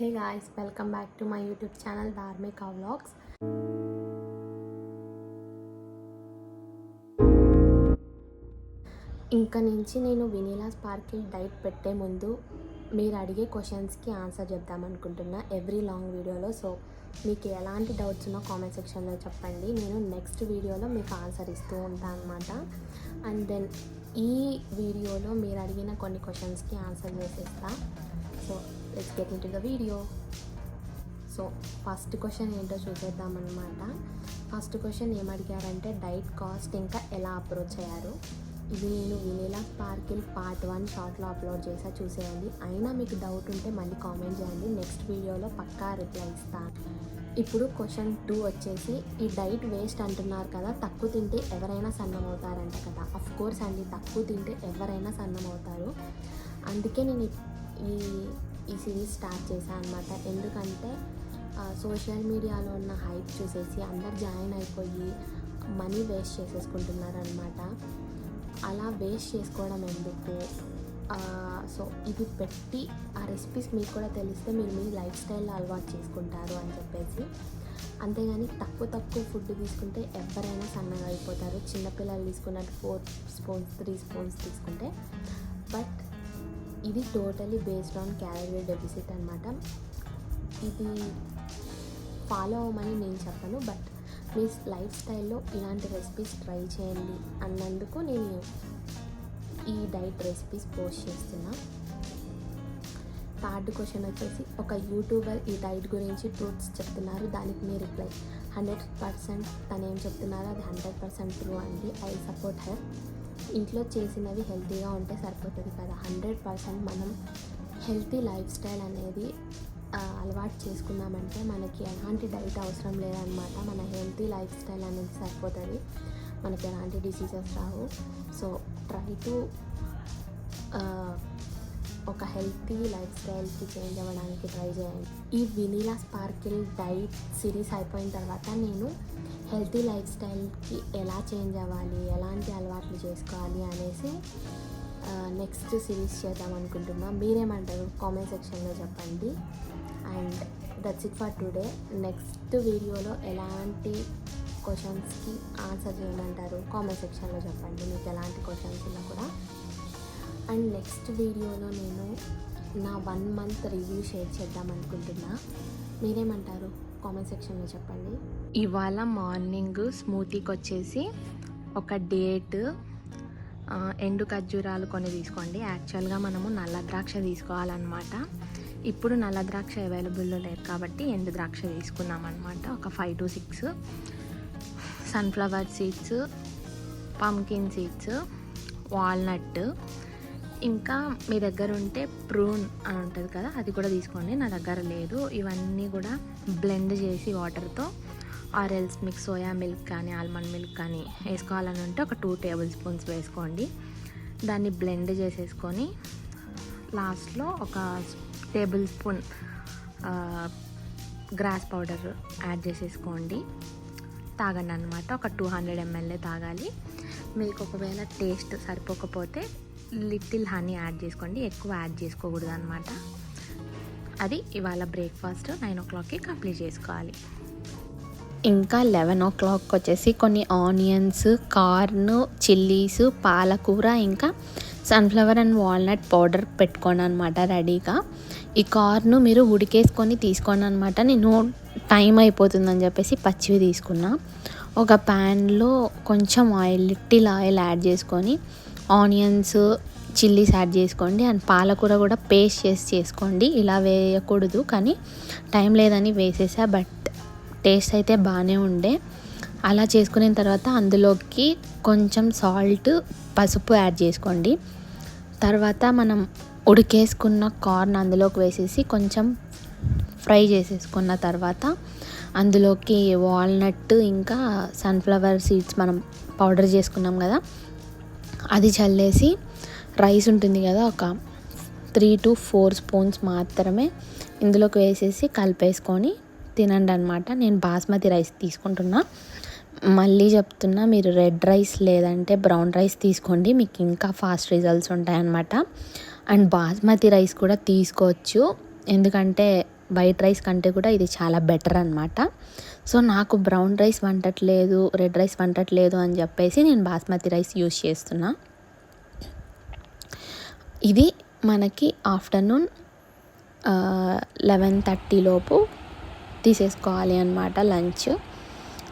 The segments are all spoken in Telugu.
Hey guys, welcome back to my YouTube channel Dharmika Vlogs. ఇంకా నుంచి నేను వెనిలా స్పార్కిల్ డైట్ పెట్టే ముందు మీరు అడిగే క్వశ్చన్స్కి ఆన్సర్ చెప్దామనుకుంటున్నా ఎవ్రీ లాంగ్ వీడియోలో. సో మీకు ఎలాంటి డౌట్స్ ఉన్నా కామెంట్ సెక్షన్లో చెప్పండి, నేను నెక్స్ట్ వీడియోలో మీకు ఆన్సర్ ఇస్తూ ఉంటాను అనమాట. అండ్ దెన్ ఈ వీడియోలో మీరు అడిగిన కొన్ని క్వశ్చన్స్కి ఆన్సర్ చేసేస్తా. So let's get into the video. So first question ఏంటో చూసేద్దామన్నమాట. ఫస్ట్ క్వశ్చన్ ఏమడిగారంటే డైట్ కాస్ట్ ఇంకా ఎలా అప్రోచ్ అయ్యారు. ఇది నేను వెనిలా స్పార్కిల్ పార్ట్ 1 షార్ట్లో అప్లోడ్ చేసా, చూసేయండి. అయినా మీకు డౌట్ ఉంటే మళ్ళీ కామెంట్ చేయండి, నెక్స్ట్ వీడియోలో పక్కా రిప్లై ఇస్తాను. ఇప్పుడు క్వశ్చన్ 2 వచ్చేసి ఈ డైట్ వేస్ట్ అంటున్నారు కదా, తక్కువ తింటే ఎవరైనా సన్నం అవుతారంట కదా. అఫ్ కోర్స్ అండి, తక్కువ తింటే ఎవరైనా సన్నం అవుతారు. అందుకే నేను ఈ సిరీస్ స్టార్ట్ చేశాను అనమాట. ఎందుకంటే సోషల్ మీడియాలో ఉన్న హైప్ చూసేసి అందరు జాయిన్ అయిపోయి మనీ వేస్ట్ చేసేసుకుంటున్నారు అనమాట. అలా వేస్ట్ చేసుకోవడం ఎందుకు, సో ఇది పెట్టి ఆ రెసిపీస్ మీకు కూడా తెలిస్తే మీరు మీ లైఫ్ స్టైల్లో అలవాటు చేసుకుంటారు అని చెప్పేసి. అంతేగాని తక్కువ ఫుడ్ తీసుకుంటే ఎవరైనా సన్నగా అయిపోతారు. చిన్నపిల్లలు తీసుకున్నట్టు 4 స్పూన్స్ 3 స్పూన్స్ తీసుకుంటే. బట్ ఇది totally based on calorie deficit అనమాట. ఇది ఫాలో అవ్వమని నేను చెప్పను, బట్ మీ లైఫ్ స్టైల్లో ఇలాంటి రెసిపీస్ ట్రై చేయండి అన్నందుకు నేను ఈ డైట్ రెసిపీస్ పోస్ట్ చేస్తున్నా. థర్డ్ క్వశ్చన్ వచ్చేసి ఒక యూట్యూబర్ ఈ డైట్ గురించి ట్రూత్స్ చెప్తున్నారు, దానికి మీ రిప్లై. 100% తను ఏం చెప్తున్నారో అది 100% ట్రూ అండి. I support her. ఇంట్లో చేసినవి హెల్తీగా ఉంటే సరిపోతుంది కదా. 100% మనం హెల్తీ లైఫ్ స్టైల్ అనేది అలవాటు చేసుకున్నామంటే మనకి ఎలాంటి డైట్ అవసరం లేదనమాట. మన హెల్తీ లైఫ్ స్టైల్ అనేది సరిపోతుంది, మనకి ఎలాంటి diseases Rao. So try to ఒక హెల్తీ లైఫ్ స్టైల్కి చేంజ్ అవ్వడానికి ట్రై చేయండి. ఈ వెనిలా స్పార్కిల్ డైట్ సిరీస్ అయిపోయిన తర్వాత నేను హెల్తీ లైఫ్ స్టైల్కి ఎలా చేంజ్ అవ్వాలి, ఎలాంటి అలవాట్లు చేసుకోవాలి అనేసి నెక్స్ట్ సిరీస్ చేద్దాం అనుకుంటున్నా. మీరేమంటారు కామెంట్ సెక్షన్లో చెప్పండి. And that's it for today. Next వీడియోలో ఎలాంటి క్వశ్చన్స్కి ఆన్సర్ చేయమంటారు కామెంట్ సెక్షన్లో చెప్పండి, మీకు ఎలాంటి క్వశ్చన్స్ ఉన్నా కూడా. అండ్ నెక్స్ట్ వీడియోలో నేను నా 1 మంత్ రివ్యూ షేర్ చేద్దాం అనుకుంటున్నా. మీరేమంటారు కామెంట్ సెక్షన్లో చెప్పండి. ఇవాళ మార్నింగ్ స్మూతీకి వచ్చేసి ఒక డేట్, ఎండు ఖర్జూరాలు కొన్ని తీసుకోండి. యాక్చువల్గా మనము నల్ల ద్రాక్ష తీసుకోవాలన్నమాట. ఇప్పుడు నల్ల ద్రాక్ష అవైలబుల్లో లేదు కాబట్టి ఎండు ద్రాక్ష తీసుకున్నాం అనమాట. ఒక 5 to 6 sunflower seeds, pumpkin seeds, walnut, ఇంకా మీ దగ్గర ఉంటే ప్రూన్ అని ఉంటుంది కదా, అది కూడా తీసుకోండి. నా దగ్గర లేదు. ఇవన్నీ కూడా బ్లెండ్ చేసి వాటర్తో ఆరెల్స్ మీకు సోయా మిల్క్ కానీ ఆల్మండ్ మిల్క్ కానీ వేసుకోవాలని ఉంటే ఒక 2 టేబుల్ స్పూన్స్ వేసుకోండి. దాన్ని బ్లెండ్ చేసేసుకొని లాస్ట్లో ఒక table spoon grass powder add చేసేసుకోండి. తాగండి అనమాట. ఒక 200 ml తాగాలి. మీకు ఒకవేళ టేస్ట్ సరిపోకపోతే లిటిల్ హనీ యాడ్ చేసుకోండి, ఎక్కువ యాడ్ చేసుకోకూడదు అనమాట. అది ఇవాళ బ్రేక్ఫాస్ట్ 9 o'clockకి కంప్లీట్ చేసుకోవాలి. ఇంకా 11 o'clock వచ్చేసి కొన్ని ఆనియన్స్, కార్న్, చిల్లీస్, పాలకూర, ఇంకా సన్ఫ్లవర్ అండ్ వాల్నట్ పౌడర్ పెట్టుకోండి అనమాట రెడీగా. ఈ కార్న్ మీరు ఉడికేసుకొని తీసుకోండి అనమాట. నేను టైం అయిపోతుందని చెప్పేసి పచ్చివి తీసుకున్నా. ఒక ప్యాన్లో కొంచెం ఆయిల్, లిటిల్ ఆయిల్ యాడ్ చేసుకొని ఆనియన్స్, చిల్లీస్ యాడ్ చేసుకోండి. అండ్ పాలకూర కూడా పేస్ట్ చేసి చేసుకోండి. ఇలా వేయకూడదు కానీ టైం లేదని వేసేసా, బట్ టేస్ట్ అయితే బాగానే ఉండే. అలా చేసుకున్న తర్వాత అందులోకి కొంచెం సాల్ట్, పసుపు యాడ్ చేసుకోండి. తర్వాత మనం ఉడికేసుకున్న కార్న్ అందులోకి వేసేసి కొంచెం ఫ్రై చేసేసుకున్న తర్వాత అందులోకి వాల్నట్ ఇంకా సన్ఫ్లవర్ సీడ్స్ మనం పౌడర్ చేసుకున్నాం కదా, అది చల్లేసి రైస్ ఉంటుంది కదా, ఒక 3 to 4 స్పూన్స్ మాత్రమే ఇందులోకి వేసేసి కలిపేసుకొని తినండి అనమాట. నేను బాస్మతి రైస్ తీసుకుంటున్నా. మళ్ళీ చెప్తున్నా, మీరు రెడ్ రైస్ లేదంటే బ్రౌన్ రైస్ తీసుకోండి, మీకు ఇంకా ఫాస్ట్ రిజల్ట్స్ ఉంటాయన్నమాట. అండ్ బాస్మతి రైస్ కూడా తీసుకోవచ్చు, ఎందుకంటే వైట్ రైస్ కంటే కూడా ఇది చాలా బెటర్ అనమాట. సో నాకు బ్రౌన్ రైస్ వంటట్లేదు, రెడ్ రైస్ వంటట్లేదు అని చెప్పేసి నేను బాస్మతి రైస్ యూస్ చేస్తున్నా. ఇది మనకి ఆఫ్టర్నూన్ 11:30 లోపు తీసేసుకోవాలి అన్నమాట లంచ్.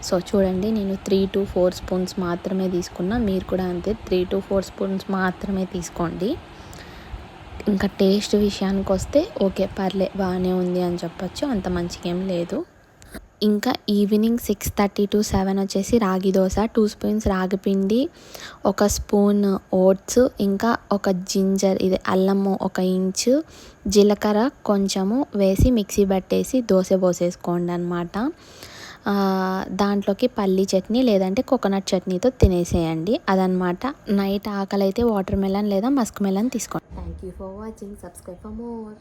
సో చూడండి, నేను 3 to 4 స్పూన్స్ మాత్రమే తీసుకున్నా. మీరు కూడా అంతే 3 to 4 స్పూన్స్ మాత్రమే తీసుకోండి. ఇంకా టేస్ట్ విషయానికి వస్తే ఓకే, బాగానే ఉంది అని చెప్పొచ్చు, అంత మంచిగా ఏం లేదు. ఇంకా ఈవినింగ్ 6:30 to 7 వచ్చేసి రాగి దోశ. 2 స్పూన్స్ రాగి పిండి, 1 స్పూన్ ఓట్స్, ఇంకా ఒక జింజర్, ఇది అల్లము 1 ఇంచు, జీలకర్ర కొంచెము వేసి మిక్సీ పట్టేసి దోశ పోసేసుకోండి అనమాట. దాంట్లోకి పల్లీ చట్నీ లేదంటే కోకోనట్ చట్నీతో తినేసేయండి. అదనమాట. నైట్ ఆకలి అయితే వాటర్ మెలన్ లేదా మస్క్ మెలన్ తీసుకోండి. Thank you for watching. Subscribe for more.